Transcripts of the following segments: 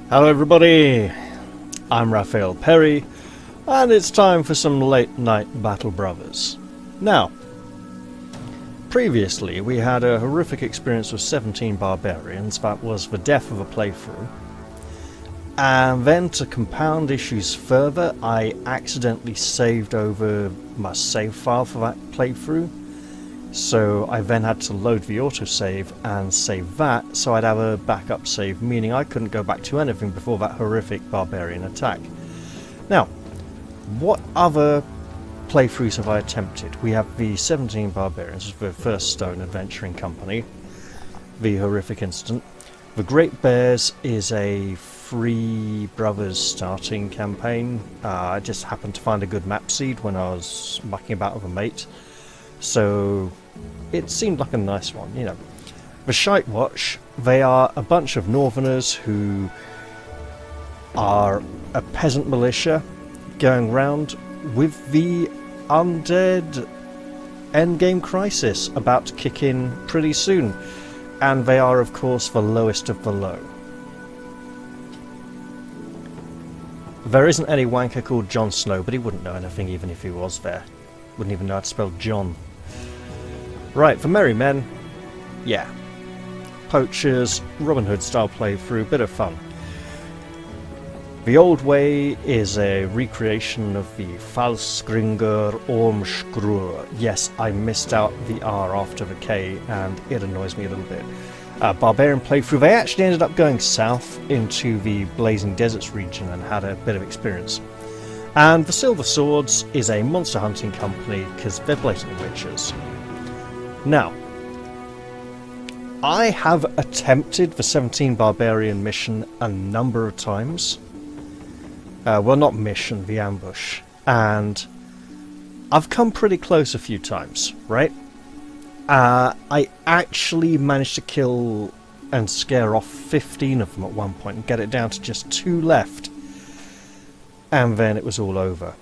Hello everybody, I'm Raphael Perry, and it's time for some late night Battle Brothers. Now, previously we had a horrific experience with 17 barbarians. That was the death of a playthrough. And then to compound issues further, I accidentally saved over my save file for that playthrough. So I then had to load the autosave and save that, so I'd have a backup save, meaning I couldn't go back to anything before that horrific barbarian attack. Now, what other playthroughs have I attempted? We have the 17 barbarians, the first Stone Adventuring Company, the horrific incident. The Great Bears is a Three Brothers starting campaign. I just happened to find a good map seed when I was mucking about with a mate. So it seemed like a nice one, you know. The Shite Watch, they are a bunch of northerners who are a peasant militia going round with the undead endgame crisis about to kick in pretty soon. And they are, of course, the lowest of the low. There isn't any wanker called Jon Snow, but he wouldn't know anything even if he was there. Wouldn't even know how to spell John. Right, for merry men, yeah. Poachers, Robin Hood style playthrough, bit of fun. The Old Way is a recreation of the Falskringer Ormskrur. Yes, I missed out the R after the K, and it annoys me a little bit. Barbarian playthrough, they actually ended up going south into the Blazing Deserts region and had a bit of experience. And the Silver Swords is a monster hunting company because they're blatantly witches. Now, I have attempted the 17 Barbarian mission a number of times. Well, not mission, the ambush. And I've come pretty close a few times, right? I actually managed to kill and scare off 15 of them at one point and get it down to just 2 left. And then it was all over.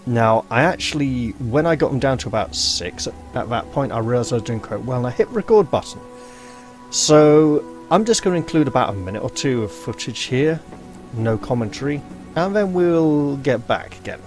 Now, I actually, when I got them down to about 6, at that point I realised I was doing quite well and I hit record button. So, I'm just going to include about a minute or 2 of footage here, no commentary, and then we'll get back again.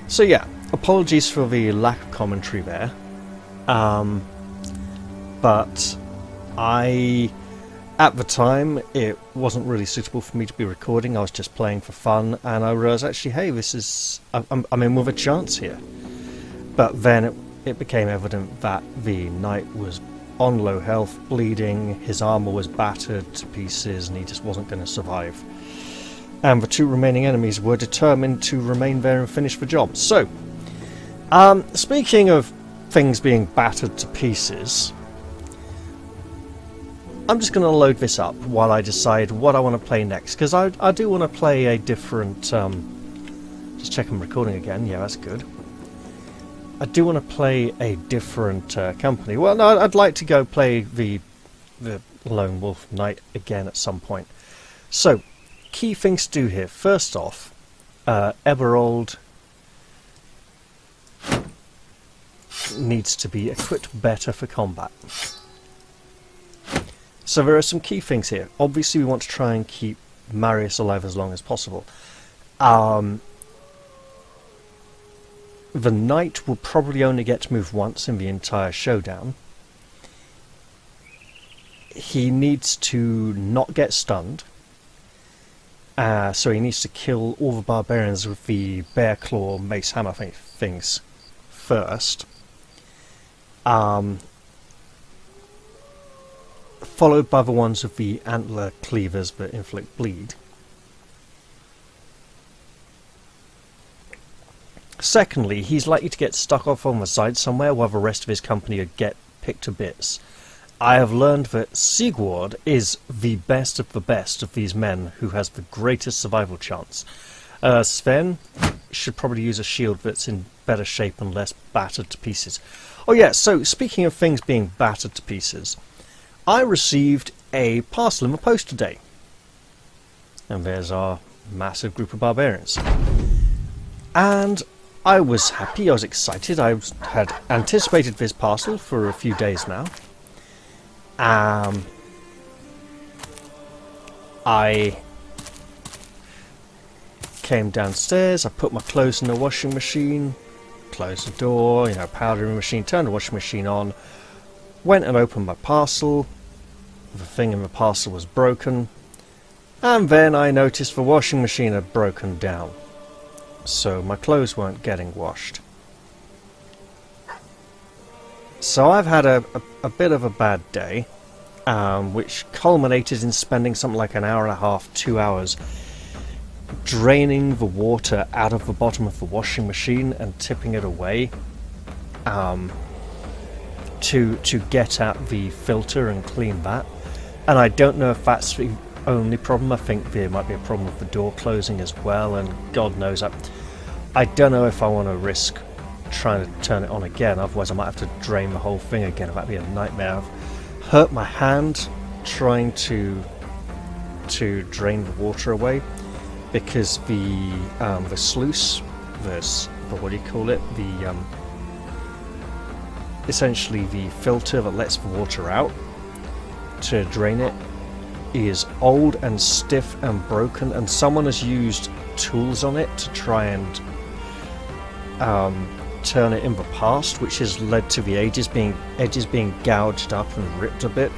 So yeah, apologies for the lack of commentary there, but at the time, it wasn't really suitable for me to be recording. I was just playing for fun, and I realised actually, hey, I'm in with a chance here. But then it became evident that the knight was on low health, bleeding, his armour was battered to pieces, and he just wasn't going to survive. And the 2 remaining enemies were determined to remain there and finish the job. So, speaking of things being battered to pieces, I'm just going to load this up while I decide what I want to play next, because I do want to play a different... just check I'm recording again, yeah, that's good. I do want to play a different company. Well, no, I'd like to go play the Lone Wolf Knight again at some point. So, key things to do here. First off, Eberald needs to be equipped better for combat. So there are some key things here. Obviously we want to try and keep Marius alive as long as possible. The knight will probably only get to move once in the entire showdown. He needs to not get stunned. So he needs to kill all the barbarians with the bear claw mace hammer things first. Followed by the ones with the antler cleavers that inflict bleed. Secondly, he's likely to get stuck off on the side somewhere while the rest of his company get picked to bits. I have learned that Sigurd is the best of these men who has the greatest survival chance. Sven should probably use a shield that's in better shape and less battered to pieces. Oh yeah, so speaking of things being battered to pieces, I received a parcel in the post today. And there's our massive group of barbarians. And I was happy, I was excited, I had anticipated this parcel for a few days now. I came downstairs, I put my clothes in the washing machine, closed the door, powdering machine, turned the washing machine on, went and opened my parcel. The thing in the parcel was broken, and then I noticed the washing machine had broken down, so my clothes weren't getting washed. So I've had a bit of a bad day, which culminated in spending something like an hour and a half, 2 hours draining the water out of the bottom of the washing machine and tipping it away to get at the filter and clean that. And I don't know if that's the only problem. I think there might be a problem with the door closing as well, and God knows, I don't know if I want to risk trying to turn it on again, otherwise I might have to drain the whole thing again. That'd be a nightmare. I've hurt my hand trying to drain the water away, because the sluice, what do you call it? Essentially the filter that lets the water out to drain it is old and stiff and broken, and someone has used tools on it to try and turn it in the past, which has led to the edges being gouged up and ripped a bit,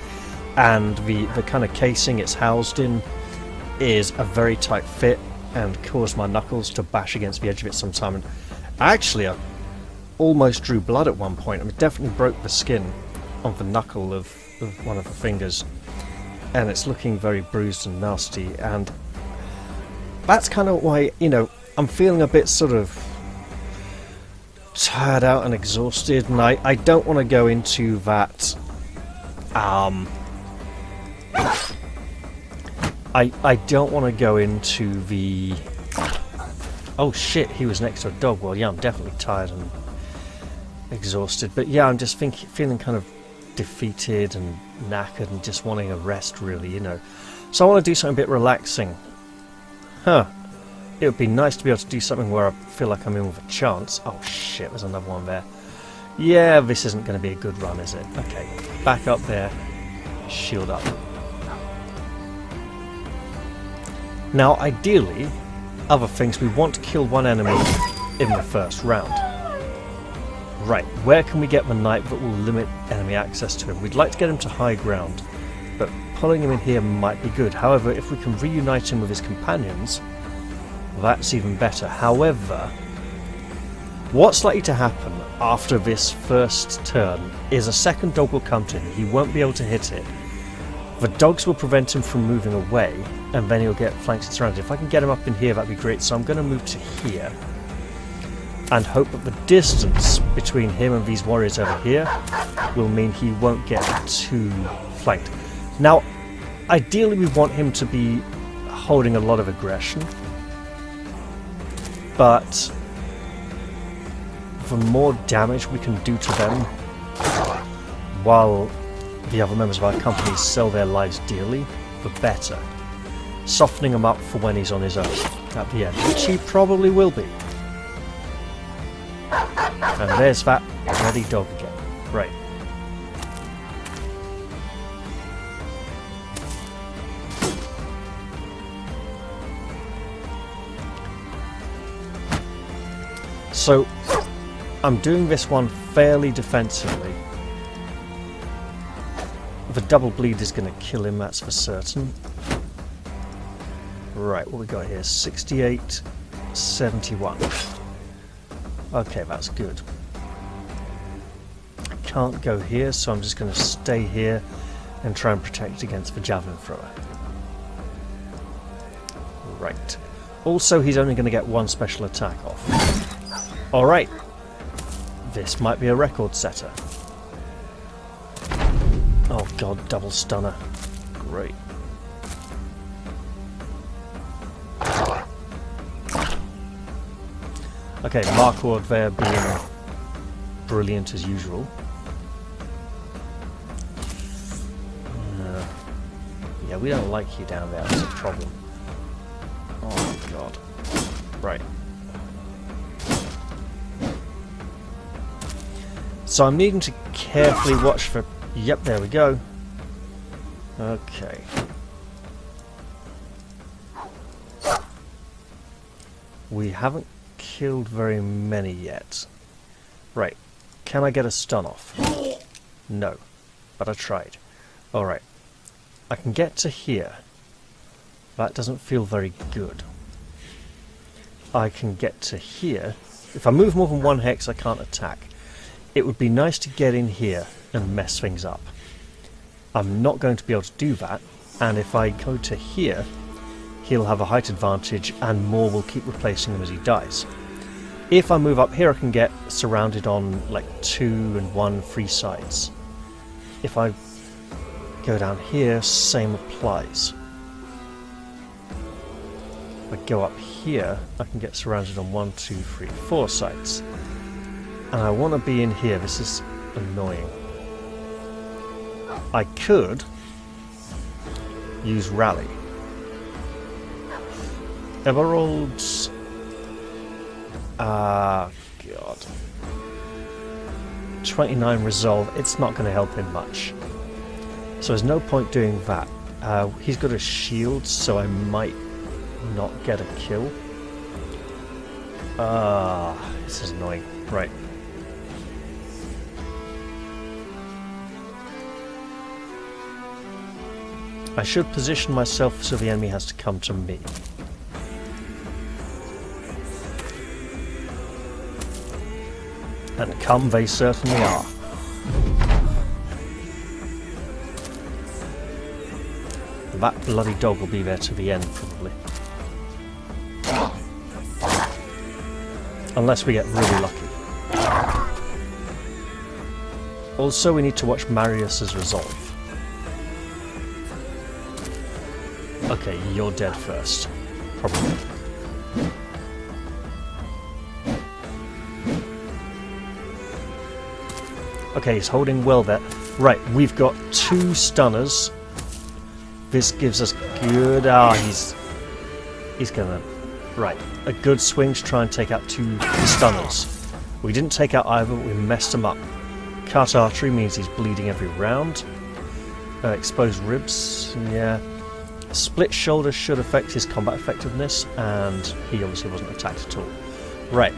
and the kind of casing it's housed in is a very tight fit and caused my knuckles to bash against the edge of it sometime. And actually I almost drew blood at one point. I mean, definitely broke the skin on the knuckle of one of the fingers, and it's looking very bruised and nasty, and that's kind of why, I'm feeling a bit sort of tired out and exhausted, and I don't want to go into that I don't want to go into the oh shit, he was next to a dog. Well, yeah, I'm definitely tired and exhausted, but yeah, I'm just feeling kind of defeated and knackered and just wanting a rest, really, So I want to do something a bit relaxing. It would be nice to be able to do something where I feel like I'm in with a chance. Oh shit, there's another one there. Yeah, this isn't going to be a good run, is it? Okay, back up there, shield up. Now, ideally, other things, we want to kill one enemy in the first round. Right, where can we get the knight that will limit enemy access to him? We'd like to get him to high ground, but pulling him in here might be good. However, if we can reunite him with his companions, that's even better. However, what's likely to happen after this first turn is a second dog will come to him. He won't be able to hit it. The dogs will prevent him from moving away, and then he'll get flanked and surrounded. If I can get him up in here, that'd be great. So I'm going to move to here and hope that the distance between him and these warriors over here will mean he won't get too flanked. Now, ideally we want him to be holding a lot of aggression, but the more damage we can do to them while the other members of our company sell their lives dearly, the better. Softening him up for when he's on his own at the end, which he probably will be. And there's that bloody dog again. Right. So, I'm doing this one fairly defensively. The double bleed is going to kill him, that's for certain. Right, what we got here? 68, 71. Okay, that's good. I can't go here, so I'm just going to stay here and try and protect against the javelin thrower. Right. Also, he's only going to get one special attack off. Alright. This might be a record setter. Oh god, double stunner. Great. Okay, Markward there being brilliant as usual. Yeah, we don't like you down there, that's a problem. Oh god. Right. So I'm needing to carefully watch for... Yep, there we go. Okay. We haven't killed very many yet. Right. Can I get a stun off? No. But I tried. Alright. I can get to here. That doesn't feel very good. I can get to here. If I move more than one hex, I can't attack. It would be nice to get in here and mess things up. I'm not going to be able to do that, and if I go to here, he'll have a height advantage and more will keep replacing him as he dies. If I move up here, I can get surrounded on like 2 and 1 free sides. If I go down here, same applies. If I go up here, I can get surrounded on 1, 2, 3, 4 sides. And I want to be in here. This is annoying. I could use Rally. Emeralds. Ah, God. 29 resolve. It's not going to help him much. So there's no point doing that. He's got a shield, so I might not get a kill. This is annoying. Right. I should position myself so the enemy has to come to me. And come they certainly are. That bloody dog will be there to the end, probably. Unless we get really lucky. Also, we need to watch Marius's resolve. Okay, you're dead first. Probably. Okay, he's holding well there. Right, we've got 2 stunners. This gives us good... he's gonna... Right, a good swing to try and take out 2 stunners. We didn't take out either, but we messed him up. Cut artery means he's bleeding every round. Exposed ribs, yeah. Split shoulder should affect his combat effectiveness, and he obviously wasn't attacked at all. Right,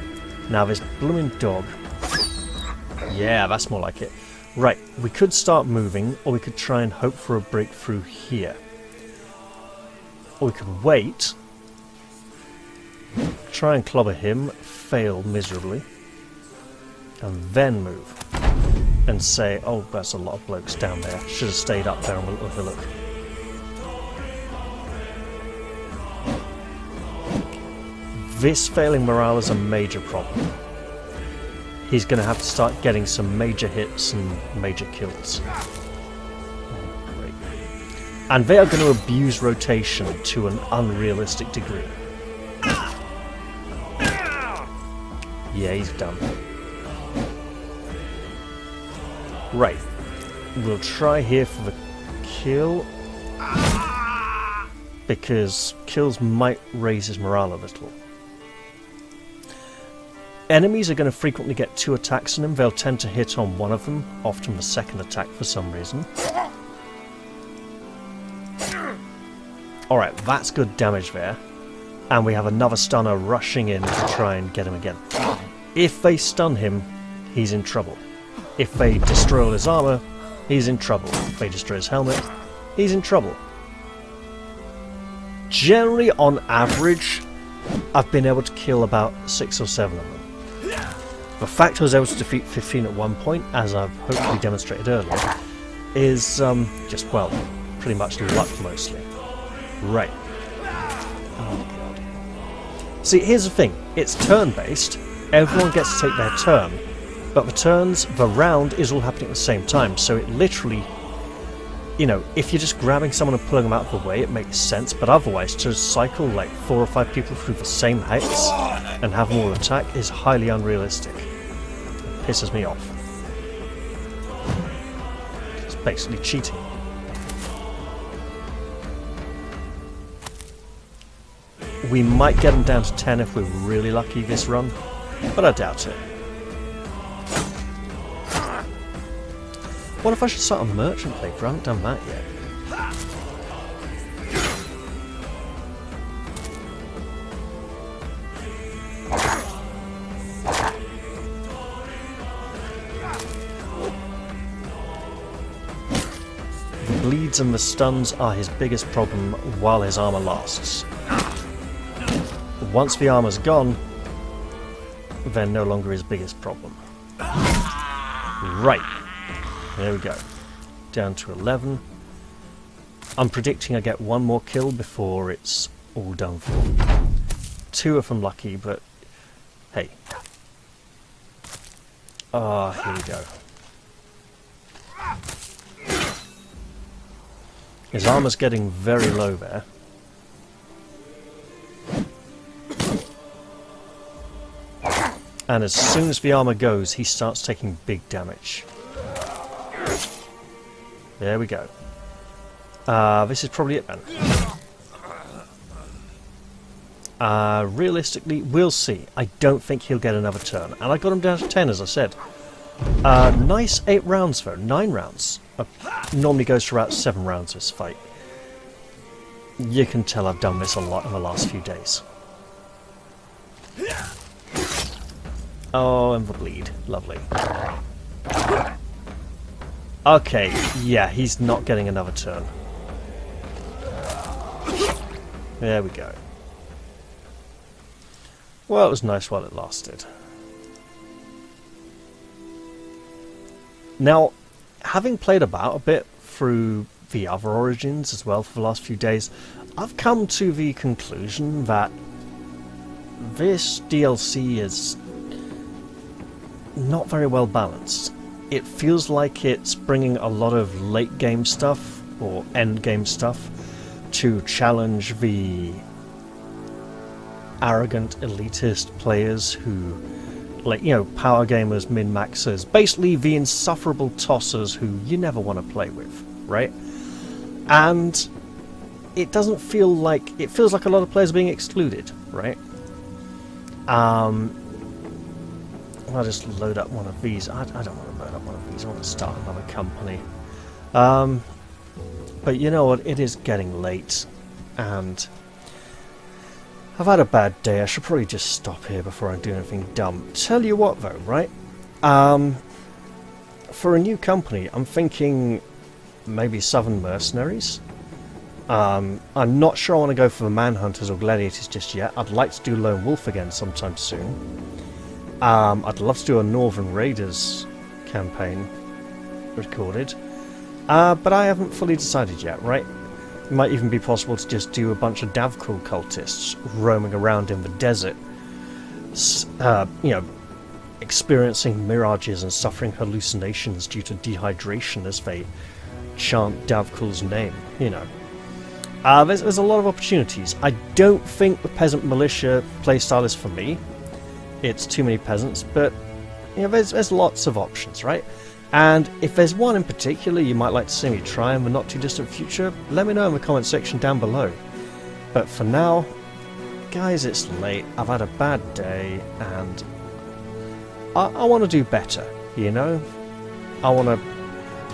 now this blooming dog. Yeah, that's more like it. Right, we could start moving, or we could try and hope for a breakthrough here. Or we could wait, try and clobber him, fail miserably, and then move. And say, oh, that's a lot of blokes down there. Should have stayed up there and we'll overlook. This failing morale is a major problem. He's going to have to start getting some major hits and major kills. Great. And they are going to abuse rotation to an unrealistic degree. Yeah, he's done. Right. We'll try here for the kill, because kills might raise his morale a little. Enemies are going to frequently get 2 attacks on him. They'll tend to hit on one of them, often the second attack for some reason. Alright, that's good damage there. And we have another stunner rushing in to try and get him again. If they stun him, he's in trouble. If they destroy all his armor, he's in trouble. If they destroy his helmet, he's in trouble. Generally, on average, I've been able to kill about 6 or 7 of them. The fact I was able to defeat 15 at one point, as I've hopefully demonstrated earlier, is just, well, pretty much luck mostly. Right. Oh god. See, here's the thing. It's turn-based. Everyone gets to take their turn. But the round is all happening at the same time. So it literally, you know, if you're just grabbing someone and pulling them out of the way, it makes sense. But otherwise, to cycle like 4 or 5 people through the same heights and have them all attack is highly unrealistic. It pisses me off. It's basically cheating. We might get them down to 10 if we're really lucky this run, but I doubt it. What if I should start a merchant playthrough? I haven't done that yet. The bleeds and the stuns are his biggest problem while his armor lasts. Once the armor's gone, they're no longer his biggest problem. Right. There we go. Down to 11. I'm predicting I get 1 more kill before it's all done for. 2 if I'm lucky, but hey. Ah, here we go. His armor's getting very low there. And as soon as the armor goes, he starts taking big damage. There we go. This is probably it then. Realistically, we'll see. I don't think he'll get another turn. And I got him down to 10, as I said. Nice 8 rounds though, 9 rounds. Normally goes for about 7 rounds this fight. You can tell I've done this a lot in the last few days. Oh, and the bleed. Lovely. Okay, yeah, he's not getting another turn. There we go. Well, it was nice while it lasted. Now, having played about a bit through the other Origins as well for the last few days, I've come to the conclusion that this DLC is not very well balanced. It feels like it's bringing a lot of late game stuff or end game stuff to challenge the arrogant elitist players who, like, you know, power gamers, min-maxers, basically the insufferable tossers who you never want to play with, right? And it doesn't feel like, it feels like a lot of players are being excluded, right? I'll just load up one of these. I don't want to load up one of these. I want to start another company. But you know what? It is getting late. And I've had a bad day. I should probably just stop here before I do anything dumb. Tell you what though, right? For a new company, I'm thinking maybe Southern Mercenaries. I'm not sure I want to go for the Manhunters or Gladiators just yet. I'd like to do Lone Wolf again sometime soon. I'd love to do a Northern Raiders campaign recorded, but I haven't fully decided yet, right? It might even be possible to just do a bunch of devout cultists roaming around in the desert, you know, experiencing mirages and suffering hallucinations due to dehydration as they chant Davkul's name, you know. There's a lot of opportunities. I don't think the Peasant Militia playstyle is for me. It's too many peasants, but you know, there's lots of options, right? And if there's one in particular you might like to see me try in the not too distant future, let me know in the comment section down below. But for now, guys, it's late, I've had a bad day, and I want to do better, you know? I want to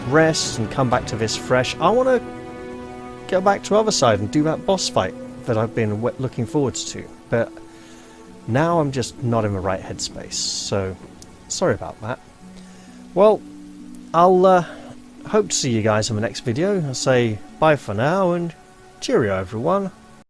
rest and come back to this fresh. I want to go back to other side and do that boss fight that I've been looking forwards to. But now I'm just not in the right headspace, so sorry about that. Well, I'll hope to see you guys in the next video. I'll say bye for now and cheerio everyone.